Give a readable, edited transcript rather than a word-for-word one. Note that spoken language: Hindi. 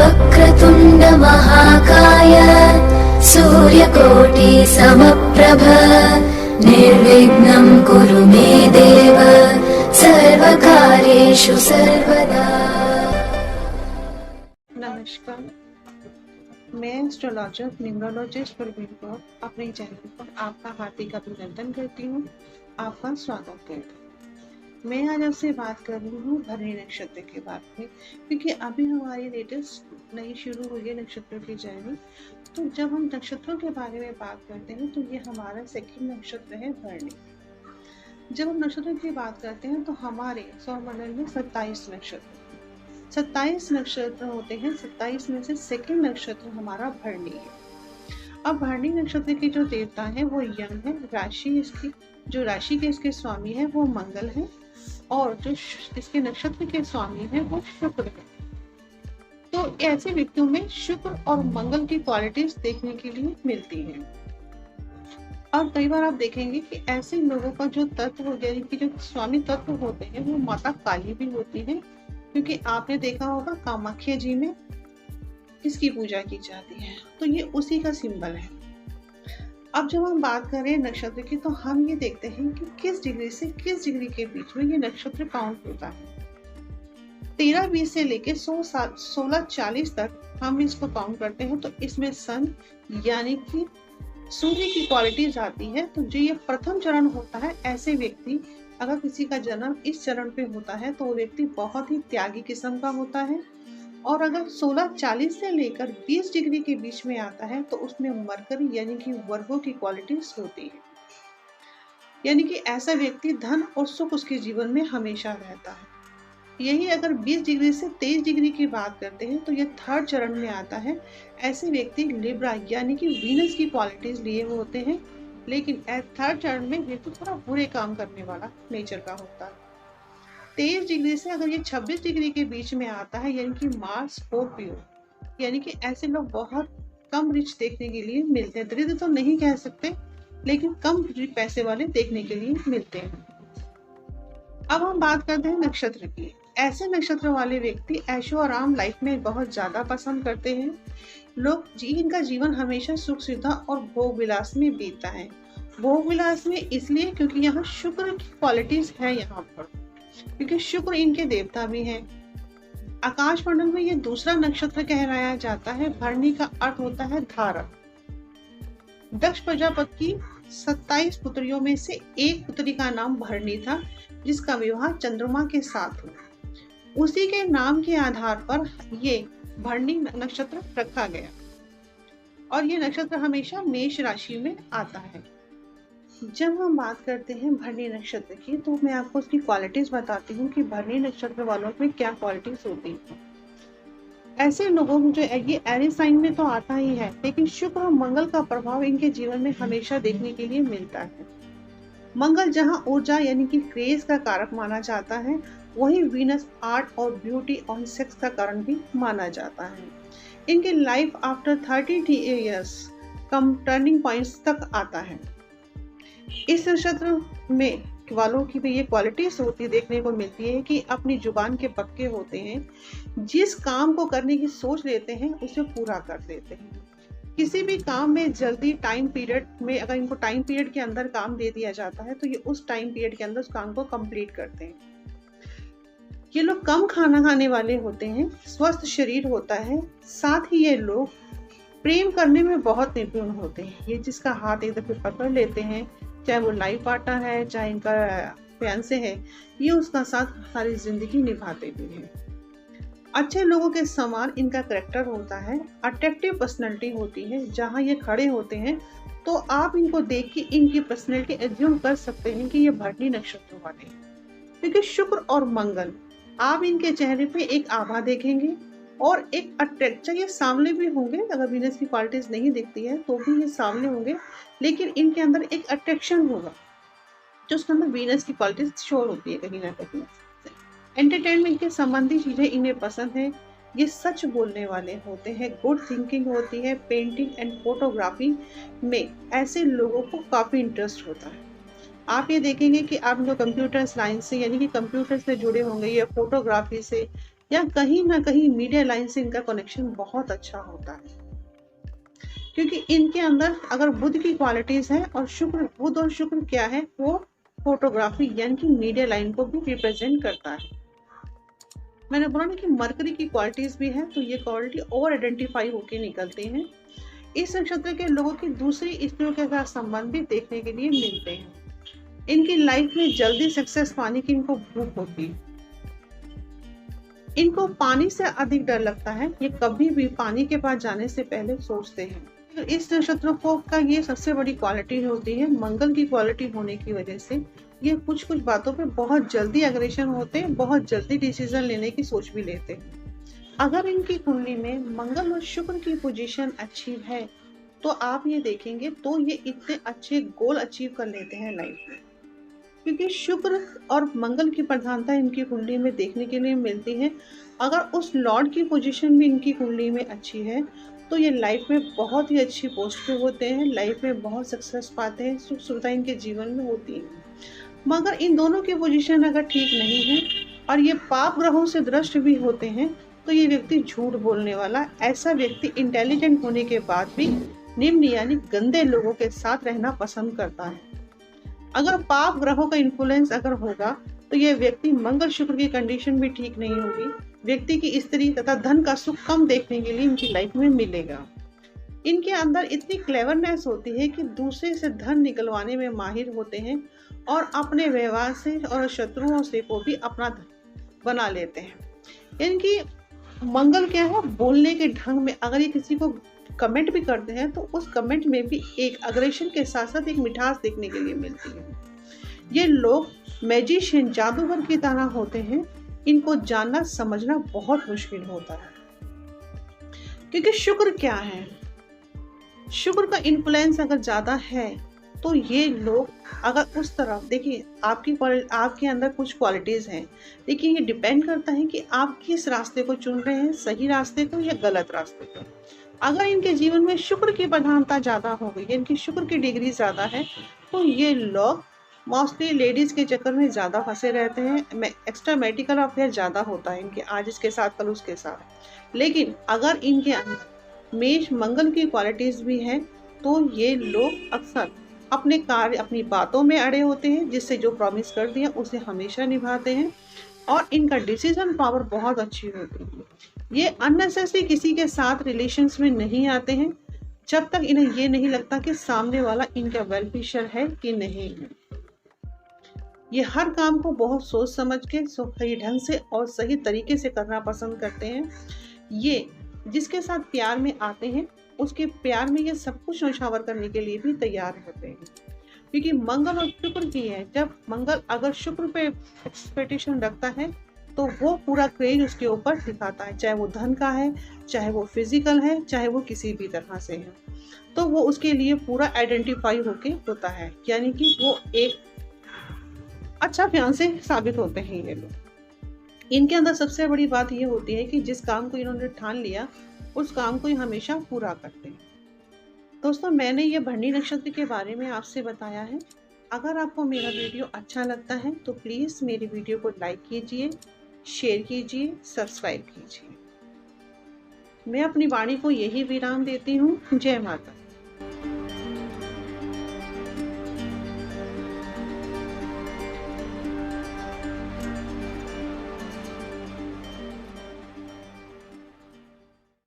वक्रतुण्ड महाकाय सूर्यकोटि समप्रभ निर्विघ्नं कुरु मे देव सर्वकार्येषु सर्वदा। नमस्कार, मैं एस्ट्रोलॉजर न्यूमरोलॉजिस्ट प्रवीण कौर अपने चैनल पर आपका हार्दिक अभिनंदन करती हूँ, आपका स्वागत करती हूँ। मैं आज आपसे बात कर रही हूँ भरणी नक्षत्र के बारे में, क्योंकि अभी हमारी लेटेस्ट नई शुरू हुई है नक्षत्रों की जर्नी। तो जब हम नक्षत्रों के बारे में बात करते हैं तो ये हमारा सेकंड नक्षत्र है भरणी। जब हम नक्षत्रों की बात करते हैं तो हमारे सौरमंडल में 27 नक्षत्र होते हैं। 27 में से सेकंड नक्षत्र हमारा भरणी है। अब भरणी नक्षत्र के जो देवता हैं वो यम है, राशि के इसके स्वामी है वो मंगल है, और जो इसके नक्षत्र के स्वामी है वो शुक्र है। तो ऐसे व्यक्तियों में शुक्र और मंगल की क्वालिटीज देखने के लिए मिलती हैं। और कई बार आप देखेंगे कि ऐसे लोगों का जो तत्व यानी कि जो स्वामी तत्व होते हैं वो माता काली भी होती है, क्योंकि आपने देखा होगा कामाख्या जी में किसकी पूजा की जाती है, तो ये उसी का सिंबल है। अब जब हम बात करें नक्षत्र की तो हम ये देखते हैं कि किस डिग्री से किस डिग्री के बीच में ये नक्षत्र काउंट होता है। 13-20 से लेके 16-40 तक हम इसको काउंट करते हैं, तो इसमें सन यानी कि सूर्य की क्वालिटीज आती है। तो जो ये प्रथम चरण होता है, ऐसे व्यक्ति अगर किसी का जन्म इस चरण पे होता है तो वो व्यक्ति बहुत ही त्यागी किस्म का होता है। और अगर 16-40 से लेकर 20 डिग्री के बीच में आता है तो उसमें मरकरी यानी कि वर्गों की क्वालिटीज होती है, यानी कि ऐसा व्यक्ति धन और सुख उसके जीवन में हमेशा रहता है। यही अगर 20 डिग्री से 23 डिग्री की बात करते हैं तो ये थर्ड चरण में आता है। ऐसे व्यक्ति लिब्रा यानी कि वीनस की क्वालिटीज लिए होते हैं, लेकिन थर्ड चरण में व्यक्ति थोड़ा बुरे काम करने वाला नेचर का होता है। 23 डिग्री से अगर ये 26 डिग्री के बीच में आता है यानी कि मार्स स्कॉर्पियो, यानी कि ऐसे लोग बहुत कम रिच देखने के लिए मिलते हैं। दरिद्र तो नहीं कह सकते, लेकिन कम पैसे वाले देखने के लिए मिलते हैं। अब हम बात करते हैं नक्षत्र की। ऐसे नक्षत्र वाले व्यक्ति ऐशो आराम लाइफ में बहुत ज्यादा पसंद करते हैं। लोग इनका जीवन हमेशा सुख सुविधा और भोग विलास में बीतता है। भोग विलास में इसलिए क्योंकि यहाँ शुक्र की क्वालिटीज है यहाँ पर, क्योंकि शुक्र इनके देवता भी हैं। आकाश मंडल में ये दूसरा नक्षत्र कहलाया जाता है। भरणी का अर्थ होता है धारक। दक्ष प्रजापति की 27 पुत्रियों में से एक पुत्री का नाम भरणी था, जिसका विवाह चंद्रमा के साथ हुआ। उसी के नाम के आधार पर ये भरणी नक्षत्र रखा गया, और ये नक्षत्र हमेशा मेष राशि में आता है। जब हम बात करते हैं भरणी नक्षत्र की तो मैं आपको उसकी क्वालिटीज बताती हूँ कि भरणी नक्षत्र वालों में क्या क्वालिटीज होती हैं। ऐसे लोगों को जो ये एरी साइन में तो आता ही है, लेकिन शुक्र और मंगल का प्रभाव इनके जीवन में हमेशा देखने के लिए मिलता है। मंगल जहाँ ऊर्जा यानी कि क्रेज का कारक माना जाता है, वही वीनस आर्ट और ब्यूटी और सेक्स का कारण भी माना जाता है। इनके लाइफ आफ्टर 30 ईयर्स कम टर्निंग पॉइंट्स तक आता है। इस नक्षत्र में वालों की भी ये क्वालिटीज होती देखने को मिलती है कि अपनी जुबान के पक्के होते हैं। जिस काम को करने की सोच लेते हैं उसे पूरा कर देते हैं। किसी भी काम में जल्दी टाइम पीरियड में अगर इनको टाइम पीरियड के अंदर काम दे दिया जाता है तो ये उस टाइम पीरियड के अंदर उस काम को कंप्लीट करते हैं। ये लोग कम खाना खाने वाले होते हैं, स्वस्थ शरीर होता है। साथ ही ये लोग प्रेम करने में बहुत निपुण होते हैं। ये जिसका हाथ एक दफे पकड़ लेते हैं, चाहे वो लाइफ पार्टनर है चाहे इनका फियांसे है, ये उसका साथ सारी जिंदगी निभाते भी हैं। अच्छे लोगों के समान इनका करेक्टर होता है। अट्रैक्टिव पर्सनैलिटी होती है। जहाँ ये खड़े होते हैं तो आप इनको देख के इनकी पर्सनैलिटी एज्यूम कर सकते हैं कि ये भरणी नक्षत्र वाले हैं, क्योंकि शुक्र और मंगल आप इनके चेहरे पे एक आभा देखेंगे और एक अट्रैक्ट, ये सामने भी होंगे। अगर वीनस की क्वालिटीज नहीं दिखती है तो भी ये सामने होंगे, लेकिन इनके अंदर एक अट्रैक्शन होगा जो उसके अंदर वीनस की क्वालिटीज शोर होती है कहीं ना कहीं। एंटरटेनमेंट के संबंधी चीजें इन्हें पसंद है। ये सच बोलने वाले होते हैं। गुड थिंकिंग होती है। पेंटिंग एंड फोटोग्राफी में ऐसे लोगों को काफी इंटरेस्ट होता है। आप ये देखेंगे कि आप जो कंप्यूटर साइंस से यानी कि कंप्यूटर से जुड़े होंगे या फोटोग्राफी से या कहीं ना कहीं मीडिया लाइन से इनका कनेक्शन बहुत अच्छा होता है, क्योंकि इनके अंदर अगर बुध की क्वालिटीज है और शुक्र, बुध और शुक्र क्या है, वो फोटोग्राफी यानी कि मीडिया लाइन को भी रिप्रेजेंट करता है। मैंने बोला ना कि मरकरी की क्वालिटीज भी है, तो ये क्वालिटी और आइडेंटिफाई होके निकलते हैं। इस नक्षत्र के लोगों की दूसरी स्त्रियों के साथ संबंध भी देखने के लिए मिलते हैं। इनकी लाइफ में जल्दी सक्सेस पाने की इनको भूख होती है। इनको पानी से अधिक डर लगता है, ये कभी भी पानी के पास जाने से पहले सोचते हैं। इस नक्षत्र को का ये सबसे बड़ी क्वालिटी होती है, मंगल की क्वालिटी होने की वजह से ये कुछ कुछ बातों पे बहुत जल्दी अग्रेशन होते हैं, बहुत जल्दी डिसीजन लेने की सोच भी लेते हैं। अगर इनकी कुंडली में मंगल और शुक्र की पोजीशन अच्छी है तो आप ये देखेंगे तो ये इतने अच्छे गोल अचीव कर लेते हैं लाइफ में, क्योंकि शुक्र और मंगल की प्रधानता इनकी कुंडली में देखने के लिए मिलती है। अगर उस लॉर्ड की पोजीशन भी इनकी कुंडली में अच्छी है तो ये लाइफ में बहुत ही अच्छी पोस्ट पे होते हैं, लाइफ में बहुत सक्सेस पाते हैं, सुख सुविधा इनके जीवन में होती है। मगर इन दोनों की पोजीशन अगर ठीक नहीं है और ये पाप ग्रहों से दृष्ट भी होते हैं तो ये व्यक्ति झूठ बोलने वाला, ऐसा व्यक्ति इंटेलिजेंट होने के बाद भी निम्न यानी गंदे लोगों के साथ रहना पसंद करता है। अगर पाप ग्रहों का इन्फ्लुएंस अगर होगा तो यह व्यक्ति मंगल शुक्र की कंडीशन भी ठीक नहीं होगी, व्यक्ति की स्त्री तथा धन का सुख कम देखने के लिए इनकी लाइफ में मिलेगा। इनके अंदर इतनी क्लेवरनेस होती है कि दूसरे से धन निकलवाने में माहिर होते हैं और अपने व्यवहार से और शत्रुओं से को भी अपना धन बना लेते हैं। इनकी मंगल क्या है, बोलने के ढंग में अगर ये किसी को कमेंट भी करते हैं तो उस कमेंट में भी एक अग्रेशन के साथ साथ एक मिठास देखने के लिए मिलती है। ये लोग मैजिशियन, जादूगर की तरह होते हैं, इनको जानना समझना बहुत मुश्किल होता है। क्योंकि शुक्र क्या है, शुक्र का इन्फ्लुएंस अगर ज्यादा है तो ये लोग अगर उस तरफ देखिए, आपके अंदर कुछ क्वालिटीज हैं, लेकिन ये डिपेंड करता है कि आप किस रास्ते को चुन रहे हैं, सही रास्ते को या गलत रास्ते को। अगर इनके जीवन में शुक्र की प्रधानता ज्यादा हो गई, इनकी शुक्र की डिग्री ज्यादा है, तो ये लोग मोस्टली लेडीज के चक्कर में ज्यादा फंसे रहते हैं। एक्स्ट्रा मेडिकल अफेयर ज्यादा होता है इनके, आज इसके साथ कल उसके साथ। लेकिन अगर इनके अंदर मेष मंगल की क्वालिटीज भी हैं तो ये लोग अक्सर अपने कार्य, अपनी बातों में अड़े होते हैं, जिससे जो प्रॉमिस कर दिया उसे हमेशा निभाते हैं और इनका डिसीजन पावर बहुत अच्छी होती है। ये अननेसेसरी किसी के साथ रिलेशंस में नहीं आते हैं जब तक इन्हें ये नहीं लगता कि सामने वाला इनका वेल विशर है कि नहीं है। ये हर काम को बहुत सोच समझ के सही ढंग से और सही तरीके से करना पसंद करते हैं। ये जिसके साथ प्यार में आते हैं उसके प्यार में ये सब कुछ न्यौछावर करने के लिए भी तैयार होते हैं, क्योंकि मंगल और शुक्र की है। जब मंगल अगर शुक्र पे एक्सपेक्टेशन रखता है तो वो पूरा क्रेज उसके ऊपर दिखाता है, चाहे वो धन का है, चाहे वो फिजिकल है, चाहे वो किसी भी तरह से है, तो वो उसके लिए पूरा आइडेंटिफाई होके होता है, यानी कि वो एक अच्छा फियांसे साबित होते हैं ये लोग। इनके अंदर सबसे बड़ी बात ये होती है कि जिस काम को इन्होंने ठान लिया उस काम को ये हमेशा पूरा करते हैं। दोस्तों, मैंने ये भरणी नक्षत्र के बारे में आपसे बताया है। अगर आपको मेरा वीडियो अच्छा लगता है तो प्लीज़ मेरी वीडियो को लाइक कीजिए, शेयर कीजिए, सब्सक्राइब कीजिए। मैं अपनी वाणी को यही विराम देती हूँ। जय माता।